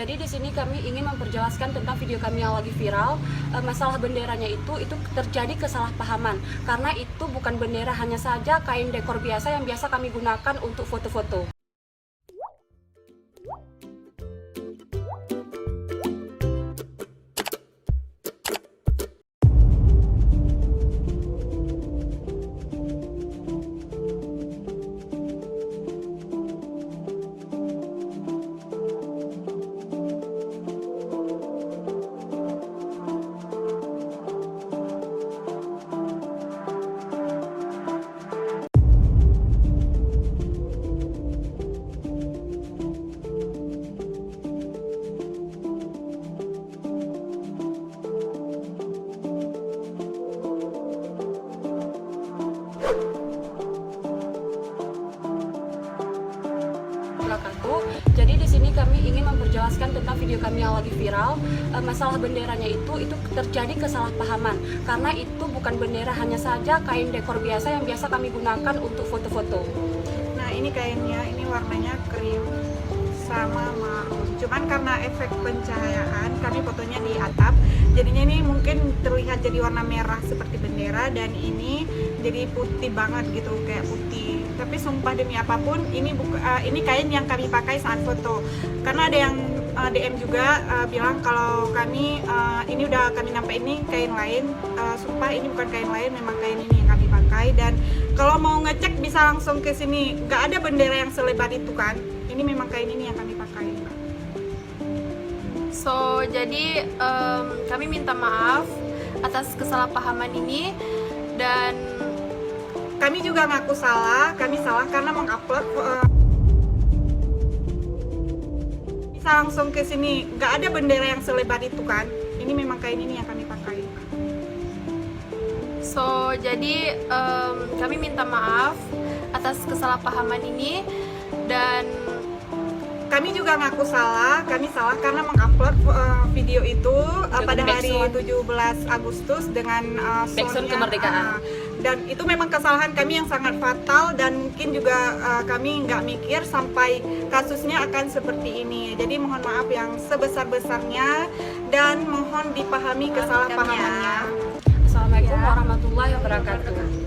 Jadi di sini kami ingin memperjelaskan tentang video kami yang lagi viral. Masalah benderanya itu terjadi kesalahpahaman karena itu bukan bendera, hanya saja kain dekor biasa yang biasa kami gunakan untuk foto-foto. Jadi di sini kami ingin memperjelaskan tentang video kami yang lagi viral. Masalah benderanya itu terjadi kesalahpahaman karena itu bukan bendera, hanya saja kain dekor biasa yang biasa kami gunakan untuk foto-foto. Nah, ini kainnya, ini warnanya krim sama marun. Cuman karena efek pencahayaan kami fotonya di atap, jadinya ini mungkin terlihat jadi warna merah seperti bendera, dan ini jadi putih banget gitu, kayak putih. Tapi sumpah demi apapun, ini kain yang kami pakai saat foto. Karena ada yang DM juga bilang kalau kami ini udah kami nampak ini kain lain. Sumpah ini bukan kain lain, memang kain ini yang kami pakai. Dan kalau mau ngecek bisa langsung ke sini. Gak ada bendera yang selebar itu kan. Ini memang kain ini yang kami pakai. So, jadi kami minta maaf atas kesalahpahaman ini, dan kami juga ngaku salah. Kami salah karena mengupload. Bisa langsung ke sini. Gak ada bendera yang selebar itu kan. Ini memang kain ini yang kami pakai. So, jadi kami minta maaf atas kesalahpahaman ini, dan kami juga ngaku salah. Kami salah karena mengupload video itu pada hari 17 Agustus dengan Backsound kemerdekaan. Dan itu memang kesalahan kami yang sangat fatal, dan mungkin juga kami nggak mikir sampai kasusnya akan seperti ini. Jadi mohon maaf yang sebesar-besarnya dan mohon dipahami kesalahpahamannya. Assalamualaikum warahmatullahi wabarakatuh.